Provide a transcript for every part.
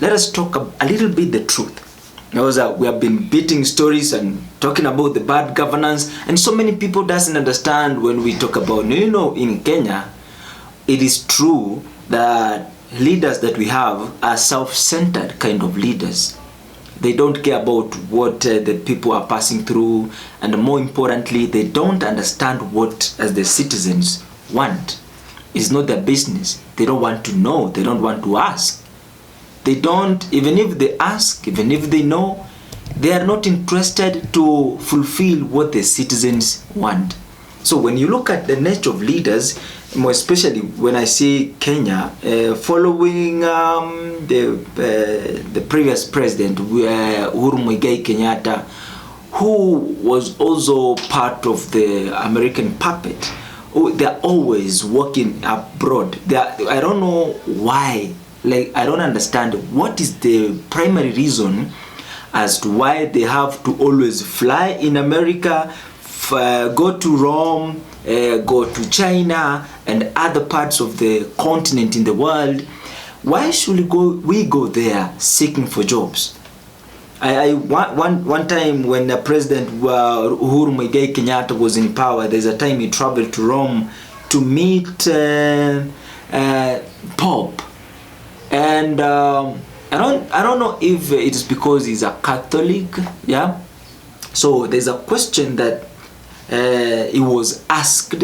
let us talk a little bit the truth. Because we have been beating stories and talking about the bad governance, and so many people doesn't understand when we talk about, in Kenya, it is true that leaders that we have are self-centered kind of leaders. They don't care about what the people are passing through, and more importantly, they don't understand what as the citizens want. It's not their business. They don't want to know. They don't want to ask. They don't, even if they ask, even if they know, they are not interested to fulfill what the citizens want. So when you look at the nature of leaders, more especially when I see Kenya, following the previous president, Uhuru Kenyatta, who was also part of the American puppet, they're always working abroad. I don't know why. I don't understand what is the primary reason as to why they have to always fly in America, go to Rome, go to China and other parts of the continent in the world. Why should we go there seeking for jobs? One time when the President Uhuru Kenyatta was in power, there's a time he traveled to Rome to meet Pope. And I don't know if it is because he's a Catholic, yeah. So there's a question that he was asked,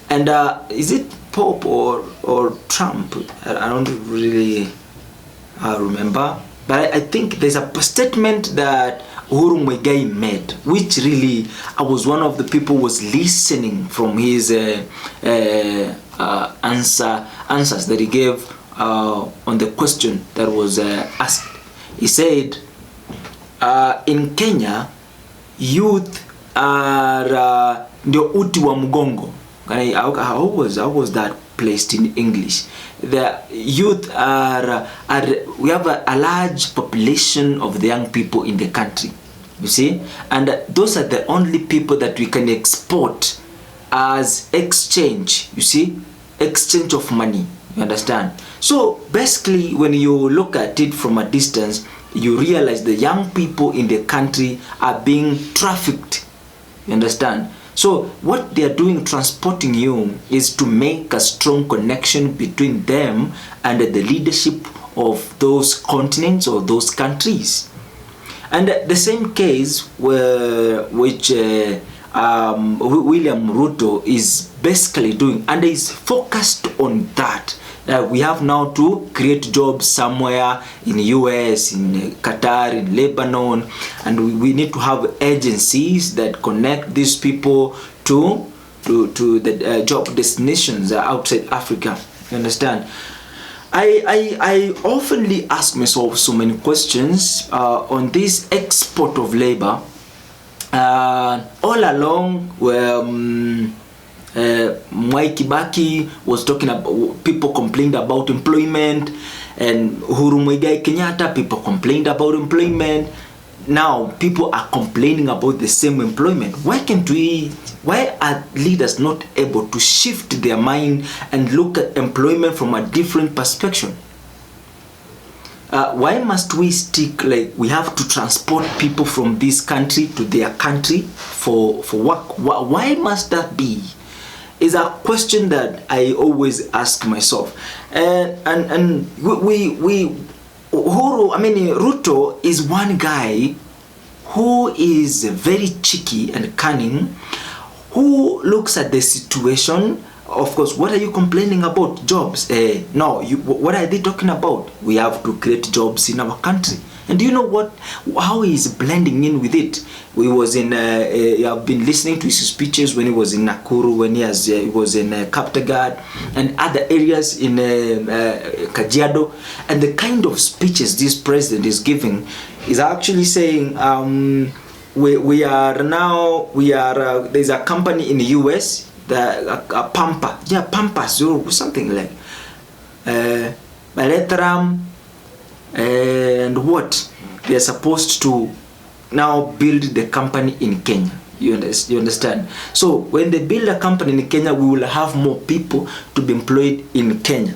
and is it Pope or Trump? I don't really remember, but I think there's a statement that Uhuru Muigai made, which really I was one of the people was listening from his answers that he gave on the question that was asked. He said, in Kenya, youth are ndio uti wa mgongo. How was that placed in English? The youth we have a large population of the young people in the country, you see, and those are the only people that we can export as exchange, you see, exchange of money, you understand? So basically, when you look at it from a distance, you realize the young people in the country are being trafficked, you understand? So what they are doing, transporting you, is to make a strong connection between them and the leadership of those continents or those countries. And the same case which William Ruto is basically doing, and is focused on that. We have now to create jobs somewhere in the US, in Qatar, in Lebanon, and we need to have agencies that connect these people to the job destinations outside Africa. You understand? I oftenly ask myself so many questions on this export of labor. All along, Mwai Kibaki was talking about, people complained about employment, and Uhuru Muigai Kenyatta, people complained about employment. Now people are complaining about the same employment. Why are leaders not able to shift their mind and look at employment from a different perspective? Why must we stick like we have to transport people from this country to their country for work? Why must that be? Is a question that I always ask myself. And Ruto is one guy who is very cheeky and cunning, who looks at the situation. Of course, what are you complaining about? Jobs? No, what are they talking about? We have to create jobs in our country. And do you know what? How he's blending in with it? We was in. I've been listening to his speeches when he was in Nakuru, when he was in Kaptagat and other areas in Kajiado, and the kind of speeches this president is giving is actually saying, there's a company in the US, a Pampa, Pampas or something like Maletram. And what they are supposed to now build the company in Kenya. You understand? So when they build a company in Kenya, we will have more people to be employed in Kenya.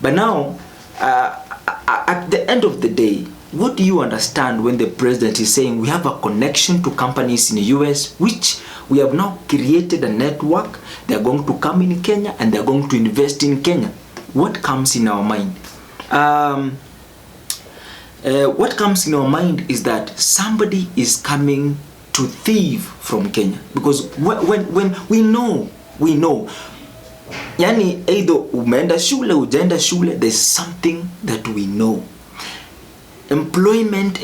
But now I at the end of the day, what do you understand when the president is saying we have a connection to companies in the US, which we have now created a network, they are going to come in Kenya and they are going to invest in Kenya? What comes in our mind? What comes in our mind is that somebody is coming to thief from Kenya, because when we know, yani either umeenda shule, ujaenda shule, there's something that we know. Employment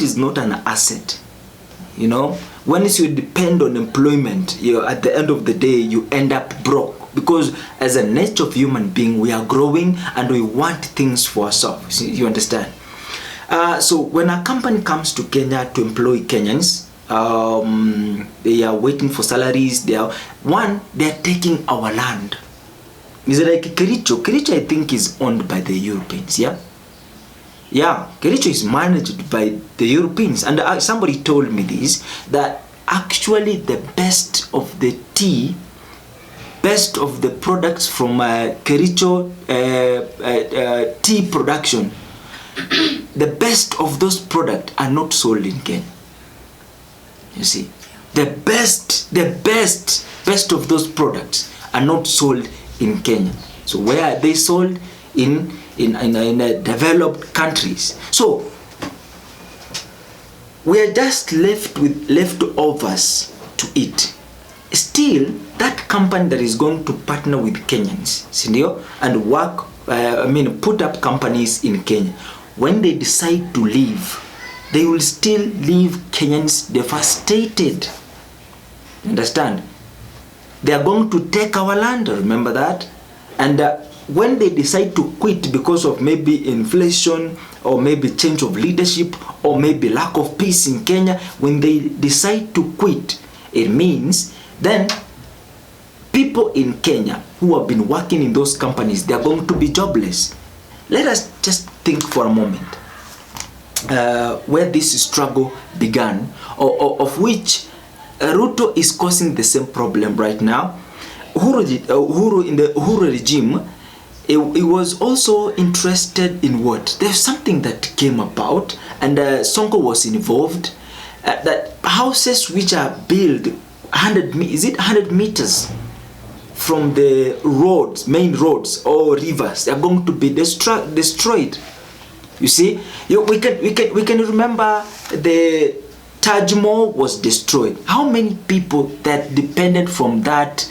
is not an asset. You know, once you depend on employment, at the end of the day you end up broke, because as a nature of human being, we are growing and we want things for ourselves. You understand? So when a company comes to Kenya to employ Kenyans, they are waiting for salaries. They are taking our land. Is it like Kericho? Kericho, I think, is owned by the Europeans. Yeah, Kericho is managed by the Europeans, and somebody told me this, that actually the best of the tea, best of the products from Kericho tea production, the best of those products are not sold in Kenya. You see, the best of those products are not sold in Kenya. So where are they sold? In developed countries. So we are just left with leftovers to eat. Still, that company that is going to partner with Kenyans, and work, put up companies in Kenya, when they decide to leave, they will still leave Kenyans devastated. Understand? They are going to take our land, remember that? And when they decide to quit because of maybe inflation, or maybe change of leadership, or maybe lack of peace in Kenya, when they decide to quit, it means then people in Kenya who have been working in those companies, they are going to be jobless. Let us just think for a moment where this struggle began, or of which Ruto is causing the same problem right now. Uhuru in the Uhuru regime, he was also interested in what? There's something that came about, and Sonko was involved, that houses which are built 100 meters from the roads, main roads or rivers, they are going to be destroyed. You see, we can remember the Taj Mahal was destroyed. How many people that depended from that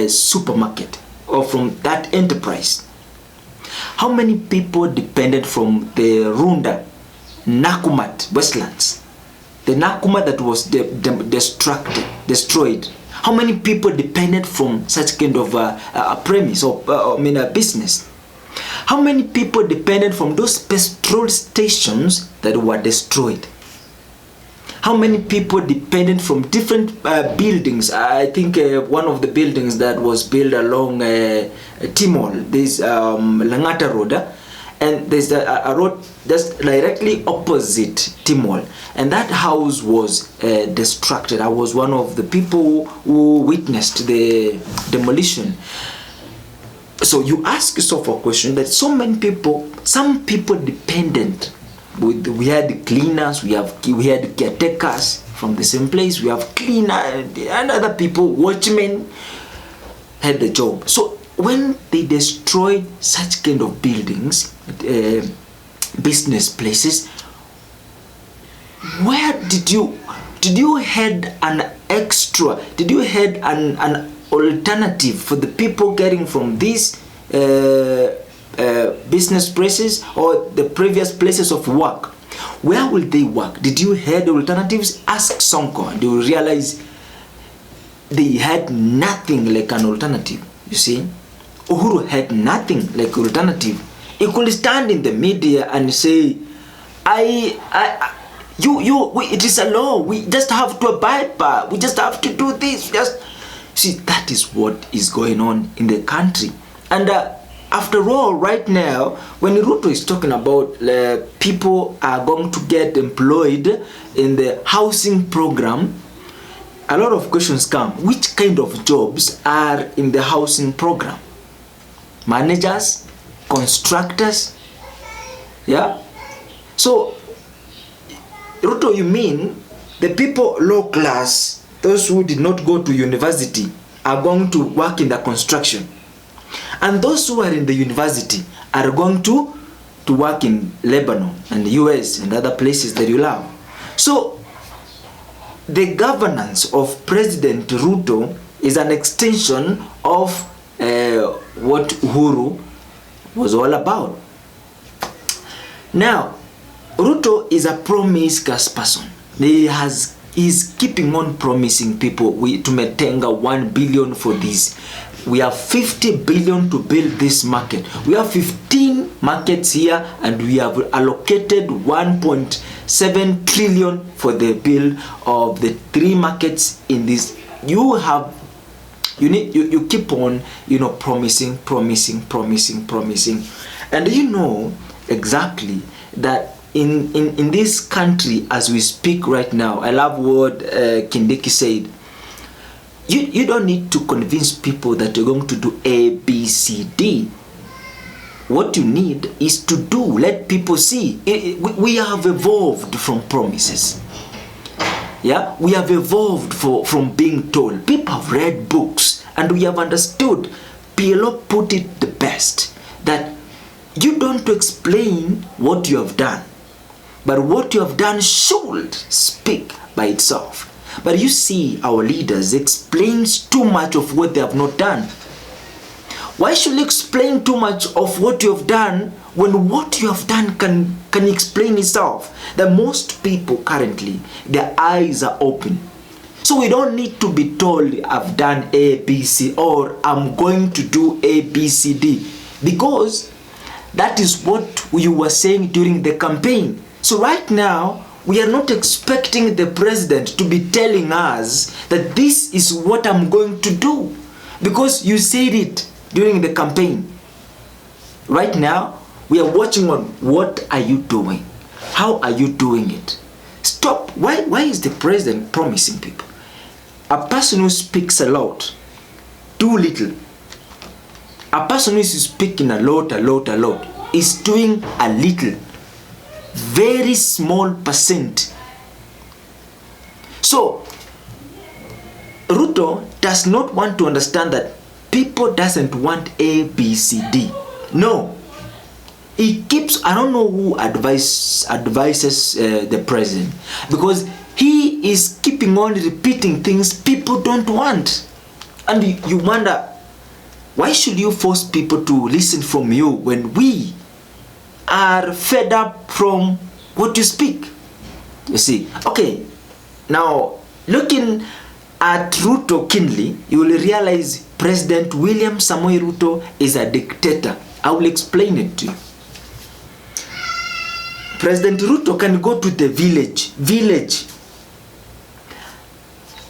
supermarket or from that enterprise? How many people depended from the Runda, Nakumat, Westlands? The Nakumat that was destroyed. How many people depended from such kind of a premise or a business? How many people depended from those petrol stations that were destroyed? How many people depended from different buildings? I think one of the buildings that was built along Timor, this Langata Road, and there's a road just directly opposite Timor, and that house was destructed. I was one of the people who witnessed the demolition. So you ask yourself a question that some people dependent. We had cleaners, we had caretakers from the same place, we have cleaner and other people, watchmen, had the job. So when they destroyed such kind of buildings, business places, where did you had an extra? Did you had an alternative for the people getting from these business places or the previous places of work? Where will they work? Did you had alternatives? Ask Sonko and you will realize they had nothing like an alternative. You see, Uhuru had nothing like alternative. He could stand in the media and say, it is a law, we just have to abide by, we just have to do this. See, that is what is going on in the country. And after all, right now, when Ruto is talking about people are going to get employed in the housing program, a lot of questions come. Which kind of jobs are in the housing program? managers, constructors. Yeah? So, Ruto, you mean the people low class, those who did not go to university, are going to work in the construction. And those who are in the university are going to work in Lebanon and the US and other places that you love. So, the governance of President Ruto is an extension of what Uhuru was all about. Now, Ruto is a promiscuous person. He's keeping on promising people to Metenga 1 billion for this. We have 50 billion to build this market. We have 15 markets here and we have allocated 1.7 trillion for the build of the 3 markets in this. You keep on, promising. And you know exactly that in this country as we speak right now, I love what Kindiki said. You don't need to convince people that you're going to do A, B, C, D. What you need is to do. Let people see. We have evolved from promises. Yeah, we have evolved from being told. People have read books and we have understood. PLO put it the best, that you don't explain what you have done, but what you have done should speak by itself. But you see, our leaders explains too much of what they have not done. Why should you explain too much of what you have done when what you have done can explain itself? That most people currently, their eyes are open. So we don't need to be told I've done A, B, C, or I'm going to do A, B, C, D. Because that is what you were saying during the campaign. So right now, we are not expecting the president to be telling us that this is what I'm going to do, because you said it during the campaign. Right now, we are watching on what are you doing? How are you doing it? Stop. Why is the president promising people? A person who speaks a lot, do little. A person who is speaking a lot, is doing a little. Very small percent. So Ruto does not want to understand that people doesn't want A, B, C, D. No. He keeps, I don't know who advises the president, because he is keeping on repeating things people don't want. And you wonder, why should you force people to listen from you when we are fed up from what you speak? You see. Okay, now looking at Ruto keenly, you will realize President William Samoei Ruto is a dictator. I will explain it to you. President Ruto can go to the village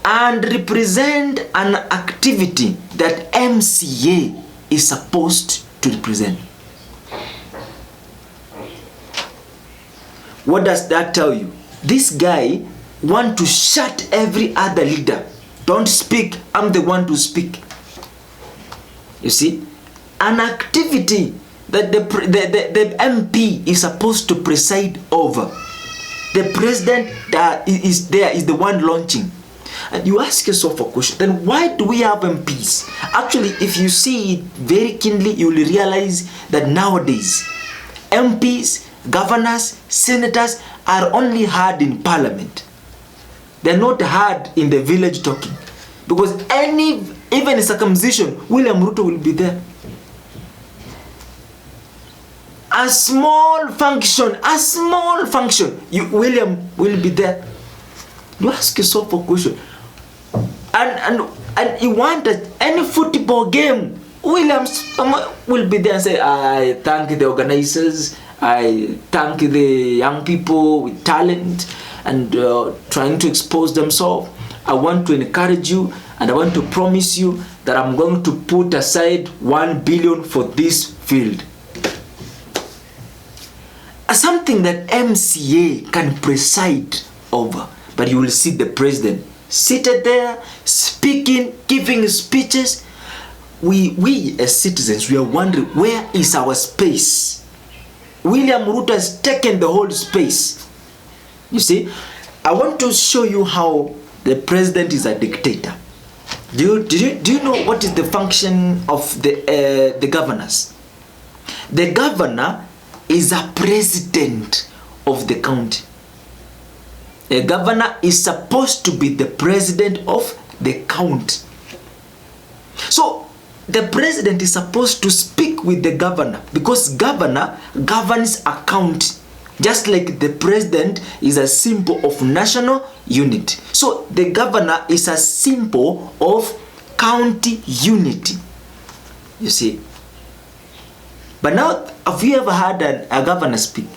and represent an activity that MCA is supposed to represent. What does that tell you? This guy wants to shut every other leader. Don't speak, I'm the one to speak. You see? An activity that the MP is supposed to preside over. The president that is there is the one launching. And you ask yourself a question, then why do we have MPs? Actually, if you see it very keenly, you will realize that nowadays, MPs, governors, senators are only heard in parliament. They're not heard in the village talking. Because even a circumcision, William Ruto will be there. A small function, William will be there. You ask yourself a question. And you want that any football game, William will be there and say, I thank the organizers, I thank the young people with talent and trying to expose themselves. I want to encourage you and I want to promise you that I'm going to put aside 1 billion for this field. Something that MCA can preside over. But you will see the president seated there, speaking, giving speeches. we as citizens, we are wondering, where is our space? William Ruto has taken the whole space. You see, I want to show you how the president is a dictator. Do you know what is the function of the governors? The governor is a president of the county. The governor is supposed to be the president of the county. So the president is supposed to speak with the governor, because governor governs a county, just like the president is a symbol of national unity. So the governor is a symbol of county unity, you see. But now, have you ever had a governor speak?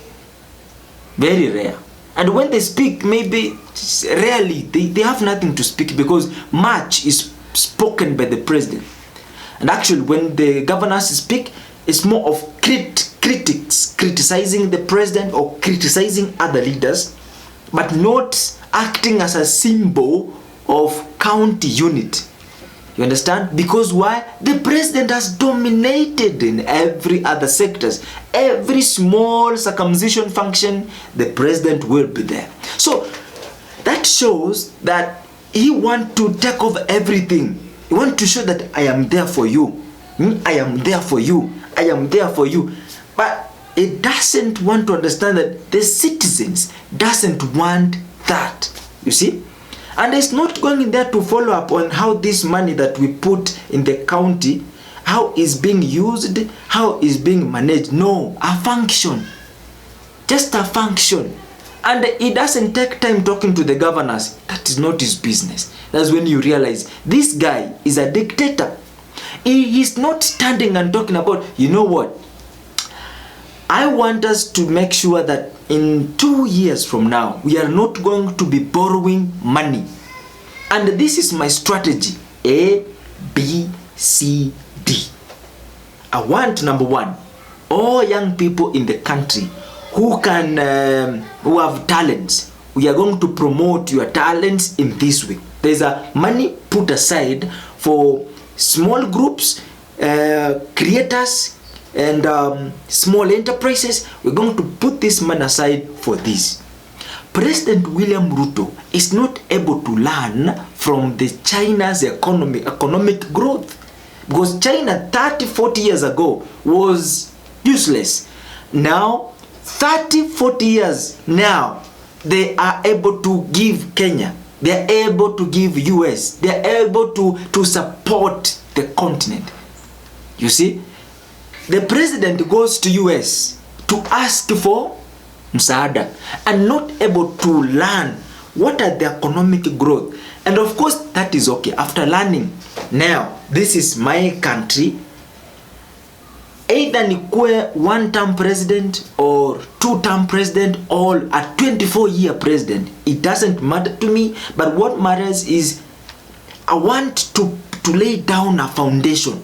Very rare. And when they speak, maybe rarely, they have nothing to speak, because much is spoken by the president. And actually, when the governors speak, it's more of critics criticizing the president or criticizing other leaders, but not acting as a symbol of county unity. You understand? Because why? The president has dominated in every other sectors. Every small circumcision function, the president will be there. So that shows that he wants to take over everything. He wants to show that I am there for you. I am there for you. I am there for you. But it doesn't want to understand that the citizens doesn't want that. You see? And it's not going in there to follow up on how this money that we put in the county, how is being used, how is being managed. No, a function. Just a function. And it doesn't take time talking to the governors. That is not his business. That's when you realize this guy is a dictator. He is not standing and talking about, you know what? I want us to make sure that in 2 years from now, we are not going to be borrowing money. And this is my strategy. A, B, C, D. I want, number one, all young people in the country who have talents. We are going to promote your talents in this way. There's a money put aside for small groups, creators, and small enterprises. We're going to put this money aside for this. President William Ruto is not able to learn from the China's economic growth, because China 30-40 years ago was useless. Now 30-40 years now, they are able to give Kenya, they are able to give US, they are able to support the continent. You see, the president goes to US to ask for msaada and not able to learn what are the economic growth. And of course that is okay. After learning, now this is my country, either nikue one-term president or two-term president or a 24-year president, it doesn't matter to me. But what matters is I want to lay down a foundation.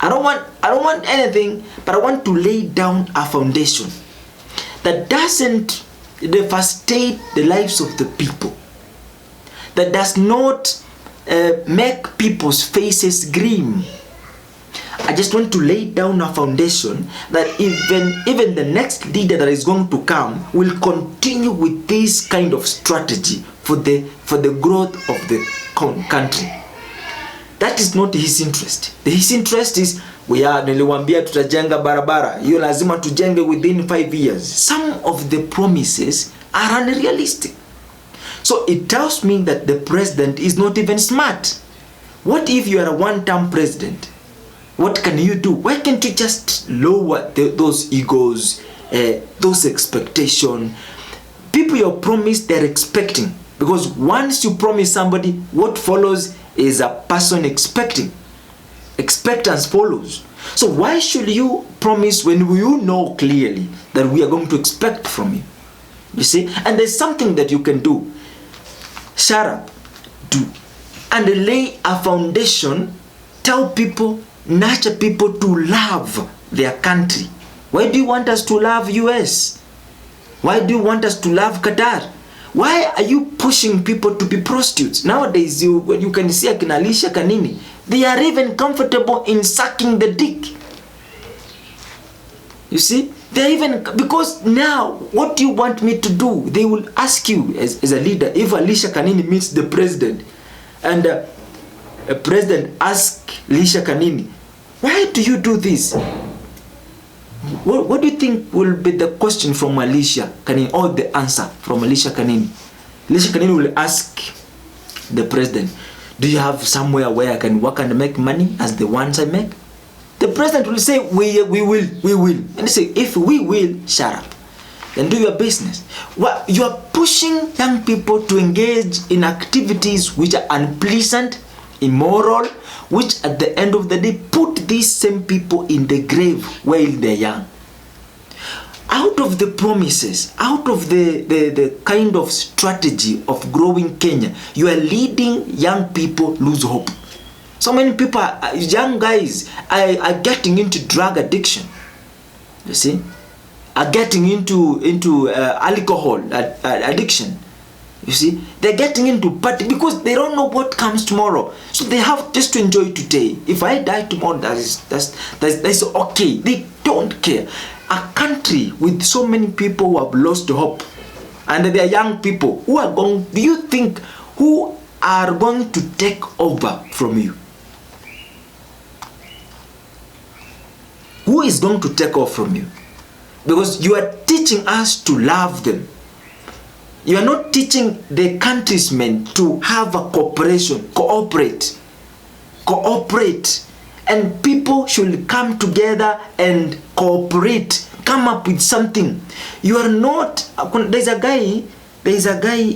I don't want anything, but I want to lay down a foundation that doesn't devastate the lives of the people, that does not make people's faces grim. I just want to lay down a foundation that even the next leader that is going to come will continue with this kind of strategy for the growth of the country. That is not his interest. His interest is, niliwambia tutajenga barabara, hiyo lazima tujenge within 5 years. Some of the promises are unrealistic. So it tells me that the president is not even smart. What if you are a one-term president? What can you do? Why can't you just lower those egos, those expectations? People you promise, they're expecting. Because once you promise somebody, what follows is a person expecting. Expectance follows. So why should you promise when you know clearly that we are going to expect from you? You see? And there's something that you can do. Shut up. Do. And lay a foundation. Tell people, nurture people to love their country. Why do you want us to love US? Why do you want us to love Qatar? Why are you pushing people to be prostitutes? Nowadays, you can see akina Alicia Kanini, They are even comfortable in sucking the dick. You see, they're even, because now, what do you want me to do? They will ask you as a leader, if Alicia Kanini meets the president, and a president asks Alicia Kanini, why do you do this? What do you think will be the question from Alicia Kanini, or the answer from Alicia Kanini? Alicia Kanini will ask the president, do you have somewhere where I can work and make money as the ones I make? The president will say, we will. And they say, if we will, shut up. Then do your business. Well, you are pushing young people to engage in activities which are unpleasant, immoral, which at the end of the day put these same people in the grave while they're young. Out of the promises, out of the kind of strategy of growing Kenya, you are leading young people lose hope. So many people, young guys, are getting into drug addiction. You see, are getting into alcohol addiction. You see, they're getting into party because they don't know what comes tomorrow. So they have just to enjoy today. If I die tomorrow, that's okay. They don't care. A country with so many people who have lost hope, and they are young people who are going. Do you think who are going to take over from you? Who is going to take off from you? Because you are teaching us to love them. You are not teaching the countrymen to have a cooperation, cooperate. And people should come together and cooperate, come up with something. You are not, there's a guy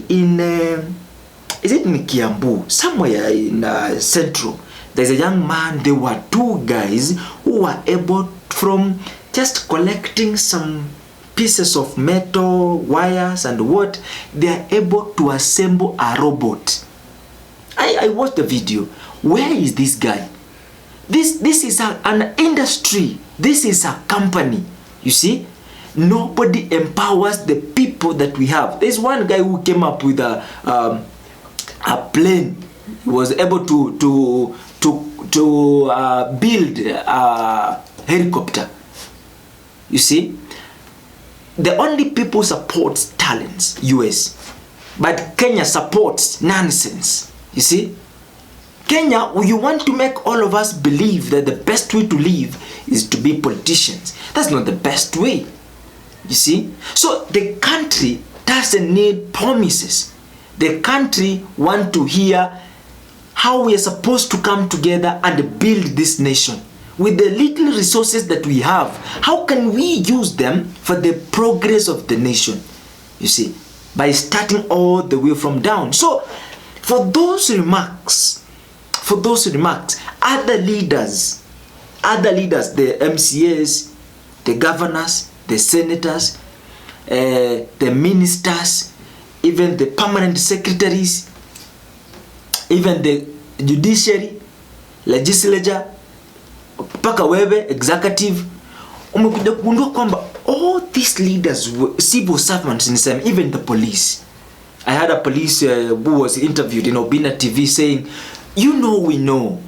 in, is it in Kiambu? Somewhere in Central. There's a young man, there were two guys who were able, from just collecting some pieces of metal, wires and what, they are able to assemble a robot. I watched the video. Where is this guy? This is an industry. This is a company. You see? Nobody empowers the people that we have. There's one guy who came up with a plane. He was able to build a helicopter. You see? The only people supports talents, US. But Kenya supports nonsense. You see? Kenya, you want to make all of us believe that the best way to live is to be politicians. That's not the best way. You see? So the country doesn't need promises. The country want to hear how we are supposed to come together and build this nation. With the little resources that we have, how can we use them for the progress of the nation? You see, by starting all the way from down. So, for those remarks, other leaders, the MCAs, the governors, the senators, the ministers, even the permanent secretaries, even the judiciary, legislature, mpaka wewe executive, umekuja kugundua kwamba all these leaders were civil servants in some, even the police. I had a police who was interviewed in Obina TV saying, we know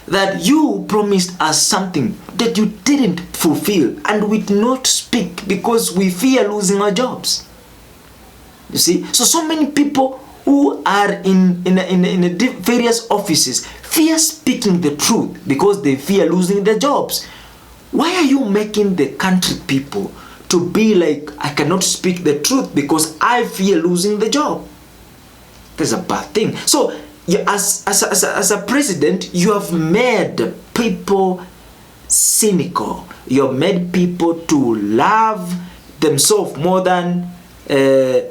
that you promised us something that you didn't fulfill, and we did not speak because we fear losing our jobs. You see, so many people who are in various offices fear speaking the truth because they fear losing their jobs. Why are you making the country people to be like, I cannot speak the truth because I fear losing the job? That's a bad thing. So as a president, you have made people cynical. You have made people to love themselves more than and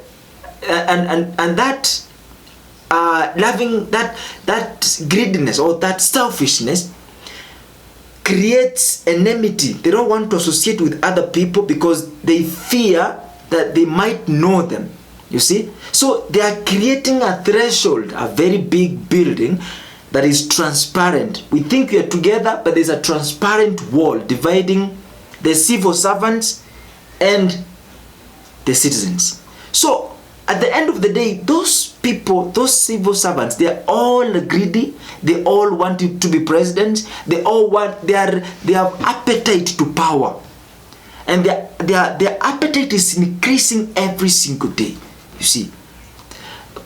that loving, that greediness or that selfishness creates enmity. They don't want to associate with other people because they fear that they might know them. You see? So they are creating a threshold, a very big building that is transparent. We think we are together, but there's a transparent wall dividing the civil servants and the citizens. So at the end of the day, those people, those civil servants, they're all greedy. They all want you to be president. They have appetite to power. And their appetite is increasing every single day. You see,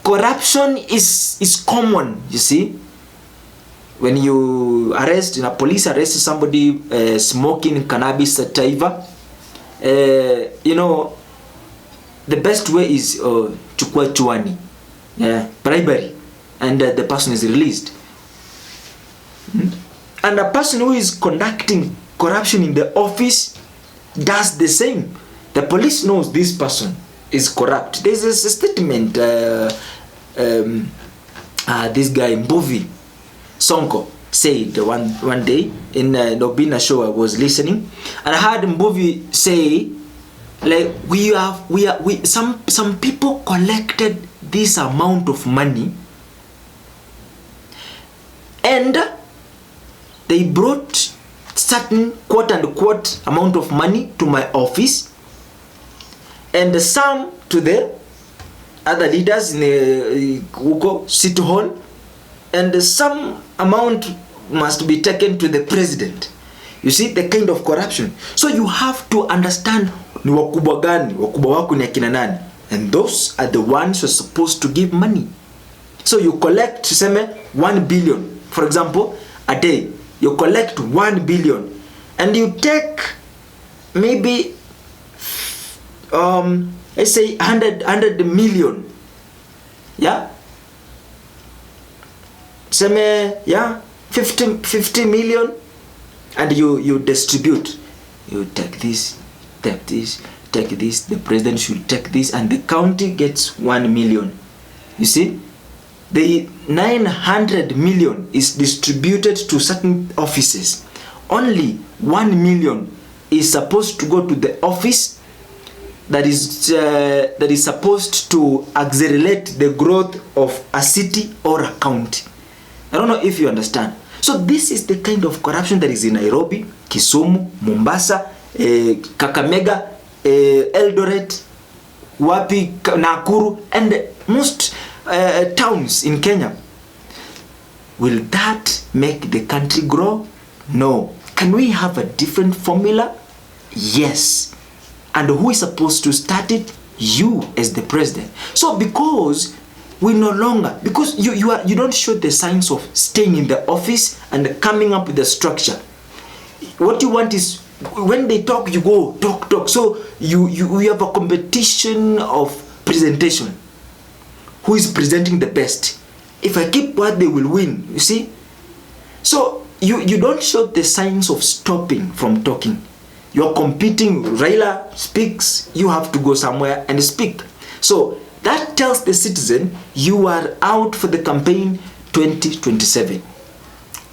corruption is common. You see, when you police arrest somebody smoking cannabis sativa, you know, the best way is chukua chuani, bribery, and the person is released. And a person who is conducting corruption in the office does the same. The police knows this person is corrupt. There's a statement this guy Mbuvi Sonko said one day in Nobina show. I was listening, and I heard Mbuvi say, like, some people collected this amount of money and they brought certain quote unquote amount of money to my office, and some to the other leaders in the city hall, and some amount must be taken to the president. You see the kind of corruption. So you have to understand ni wakubwa gani, wakubwa wako ni akina nani, and those are the ones who are supposed to give money. So you collect, tuseme 1 billion, for example, a day. You collect 1 billion and you take maybe let's say 100 million, yeah, seme, yeah, 50 million, and you distribute. You take this, take this, take this, the president should take this, and the county gets 1 million. You see, the 900 million is distributed to certain offices. Only 1 million is supposed to go to the office that is supposed to accelerate the growth of a city or a county. I don't know if you understand. So this is the kind of corruption that is in Nairobi, Kisumu, Mombasa, Kakamega, Eldoret, Wapi, Nakuru, and most towns in Kenya. Will that make the country grow? No. Can we have a different formula? Yes. And who is supposed to start it? You as the president. So because we no longer, because you don't show the signs of staying in the office and coming up with a structure. What you want is, when they talk, you go talk. So you have a competition of presentation. Who is presenting the best? If I keep what, they will win. You see? So you don't show the signs of stopping from talking. You're competing. Raila speaks, you have to go somewhere and speak. So that tells the citizen you are out for the campaign 2027.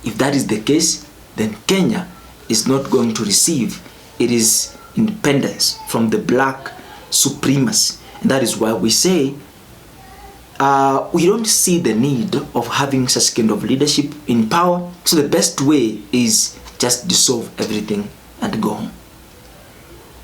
If that is the case, then Kenya is not going to receive its independence from the black supremacy. And that is why we say we don't see the need of having such kind of leadership in power. So the best way is just dissolve everything and go home.